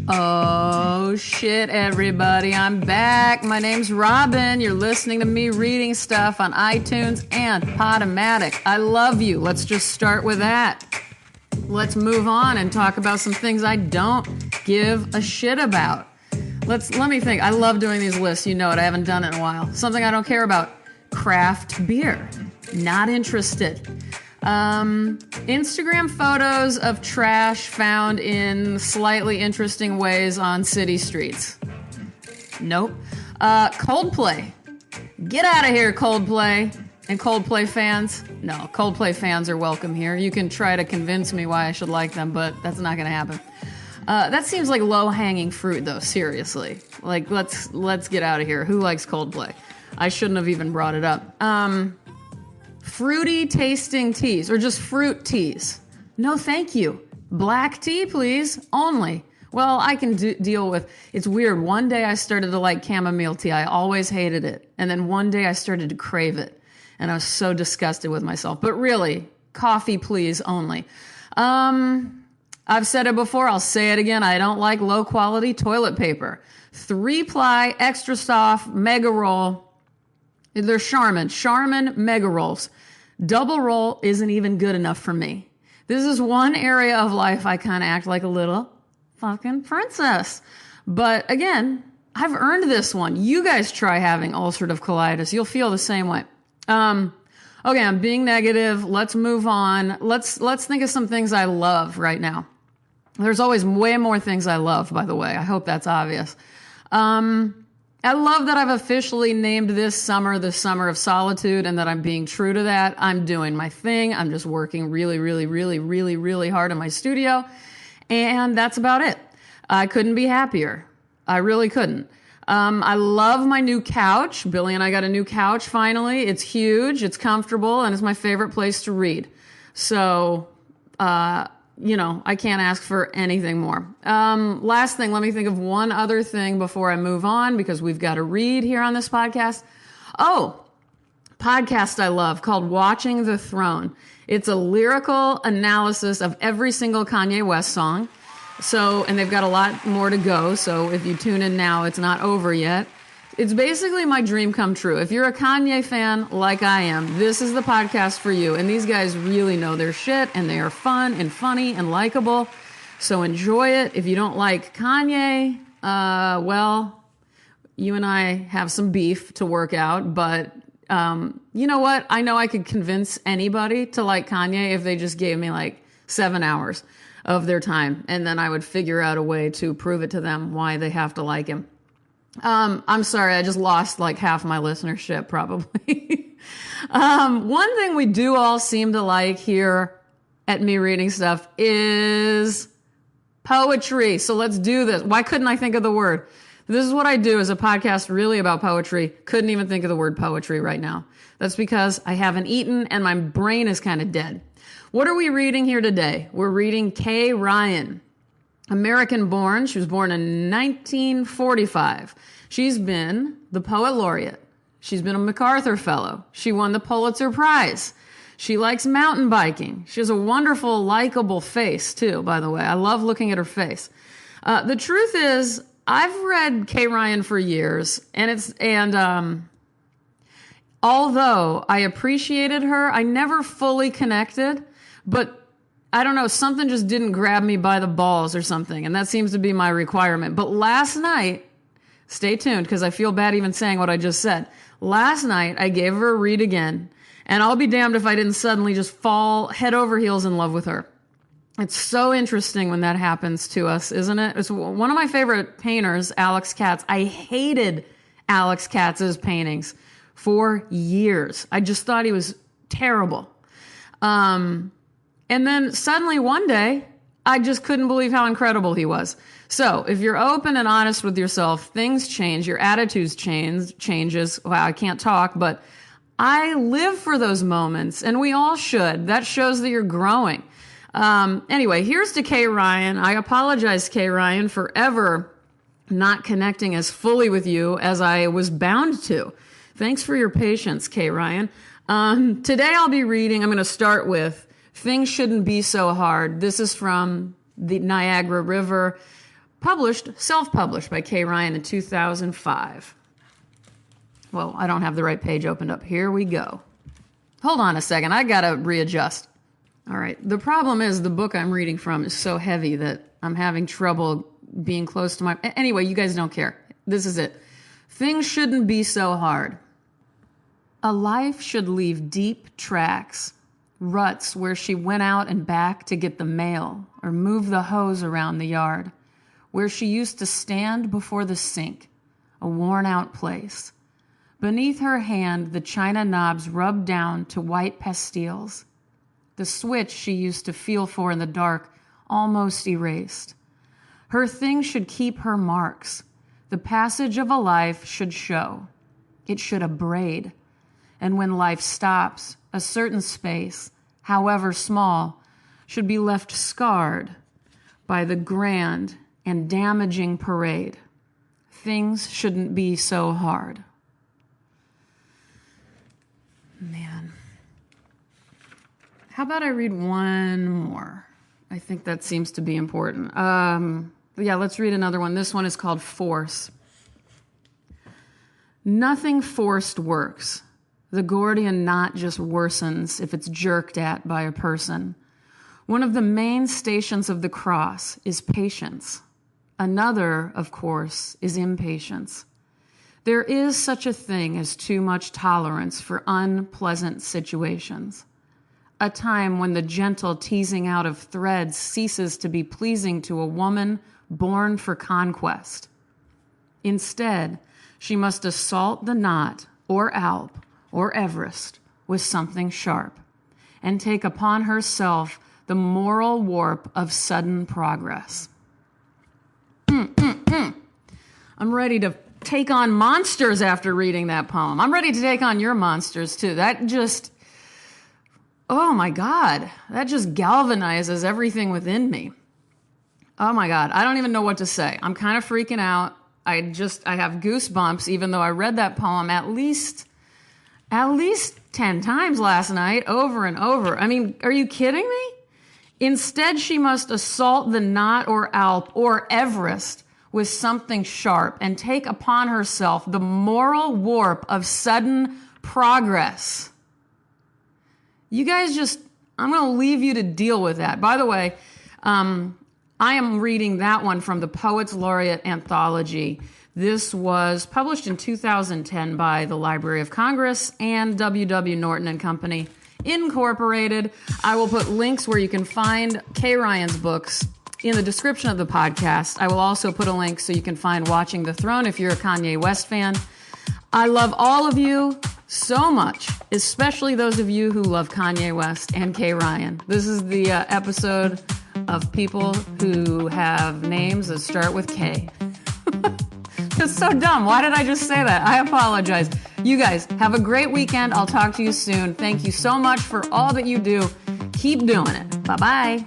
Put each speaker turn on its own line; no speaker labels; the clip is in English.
Oh shit, everybody, I'm back. My name's Robin. You're listening to me reading stuff on iTunes and Podomatic. I love you. Let's just start with that. Let's move on and talk about some things I don't give a shit about. Let me think. I love doing these lists. You know it. I haven't done it in a while. Something I don't care about. Craft beer. Not interested. Instagram photos of trash found in slightly interesting ways on city streets. Nope. Coldplay. Get out of here, Coldplay. And Coldplay fans? No, Coldplay fans are welcome here. You can try to convince me why I should like them, but that's not going to happen. That seems like low-hanging fruit, though, seriously. Like, let's get out of here. Who likes Coldplay? I shouldn't have even brought it up. Fruity tasting teas, or just fruit teas. No, thank you. Black tea, please, only. Well, I can deal with, it's weird. One day I started to like chamomile tea. I always hated it. And then one day I started to crave it. And I was so disgusted with myself. But really, coffee, please, only. I've said it before. I'll say it again. I don't like low-quality toilet paper. 3-ply, extra soft, mega roll. They're Charmin mega rolls. Double roll isn't even good enough for me. This is one area of life I kind of act like a little fucking princess. But again, I've earned this one. You guys try having ulcerative colitis. You'll feel the same way. Okay, I'm being negative. Let's move on. Let's think of some things I love right now. There's always way more things I love, by the way. I hope that's obvious. I love that I've officially named this summer the summer of solitude and that I'm being true to that. I'm doing my thing. I'm just working really, really, really, really, really hard in my studio. And that's about it. I couldn't be happier. I really couldn't. I love my new couch. Billy and I got a new couch finally. It's huge, it's comfortable, and it's my favorite place to read. So, I can't ask for anything more. Last thing, let me think of one other thing before I move on, because we've got to read here on this podcast. Oh, podcast I love called Watching the Throne. It's a lyrical analysis of every single Kanye West song. So, and they've got a lot more to go. So if you tune in now, it's not over yet. It's basically my dream come true. If you're a Kanye fan like I am, this is the podcast for you. And these guys really know their shit, and they are fun and funny and likable. So enjoy it. If you don't like Kanye, well, you and I have some beef to work out. But you know what? I know I could convince anybody to like Kanye if they just gave me like 7 hours of their time, and then I would figure out a way to prove it to them why they have to like him. I'm sorry, I just lost like half my listenership probably. One thing we do all seem to like here at Me Reading Stuff is poetry. So let's do this. Why couldn't I think of the word? This is what I do as a podcast really about poetry. Couldn't even think of the word poetry right now. That's because I haven't eaten and my brain is kind of dead. What are we reading here today? We're reading Kay Ryan, American born. She was born in 1945. She's been the poet laureate. She's been a MacArthur Fellow. She won the Pulitzer Prize. She likes mountain biking. She has a wonderful, likable face too, by the way. I love looking at her face. The truth is, I've read Kay Ryan for years, and although I appreciated her, I never fully connected. But I don't know, something just didn't grab me by the balls or something, and that seems to be my requirement. But last night, stay tuned, because I feel bad even saying what I just said. Last night, I gave her a read again, and I'll be damned if I didn't suddenly just fall head over heels in love with her. It's so interesting when that happens to us, isn't it? It's one of my favorite painters, Alex Katz. I hated Alex Katz's paintings for years. I just thought he was terrible. And then suddenly one day, I just couldn't believe how incredible he was. So if you're open and honest with yourself, things change, your attitudes changes. Wow, I can't talk, but I live for those moments, and we all should. That shows that you're growing. Anyway, here's to Kay Ryan. I apologize, Kay Ryan, for ever not connecting as fully with you as I was bound to. Thanks for your patience, Kay Ryan. Today I'm going to start with Things Shouldn't Be So Hard. This is from the Niagara River. Self-published by Kay Ryan in 2005. Well, I don't have the right page opened up. Here we go. Hold on a second. I got to readjust. All right. The problem is the book I'm reading from is so heavy that I'm having trouble being close to my... Anyway, you guys don't care. This is it. Things shouldn't be so hard. A life should leave deep tracks, ruts where she went out and back to get the mail or move the hose around the yard, where she used to stand before the sink, a worn-out place. Beneath her hand, the china knobs rubbed down to white pastilles. The switch she used to feel for in the dark almost erased. Her things should keep her marks. The passage of a life should show. It should abrade. And when life stops, a certain space, however small, should be left scarred by the grand and damaging parade. Things shouldn't be so hard. Man. How about I read one more? I think that seems to be important. Let's read another one. This one is called Force. Nothing forced works. The Gordian knot just worsens if it's jerked at by a person. One of the main stations of the cross is patience. Another, of course, is impatience. There is such a thing as too much tolerance for unpleasant situations. A time when the gentle teasing out of threads ceases to be pleasing to a woman born for conquest. Instead, she must assault the knot or Alp or Everest with something sharp and take upon herself the moral warp of sudden progress. I'm ready to take on monsters after reading that poem. I'm ready to take on your monsters too. Oh my God, that just galvanizes everything within me. Oh my God, I don't even know what to say. I'm kind of freaking out. I have goosebumps, even though I read that poem at least 10 times last night, over and over. I mean, are you kidding me? Instead, she must assault the knot or Alp or Everest with something sharp and take upon herself the moral warp of sudden progress. You guys I'm going to leave you to deal with that. By the way, I am reading that one from the Poets Laureate Anthology. This was published in 2010 by the Library of Congress and W.W. Norton and Company, Incorporated. I will put links where you can find Kay Ryan's books in the description of the podcast. I will also put a link so you can find Watching the Throne if you're a Kanye West fan. I love all of you so much, especially those of you who love Kanye West and Kay Ryan. This is the episode of people who have names that start with K. It's so dumb. Why did I just say that? I apologize. You guys, have a great weekend. I'll talk to you soon. Thank you so much for all that you do. Keep doing it. Bye-bye.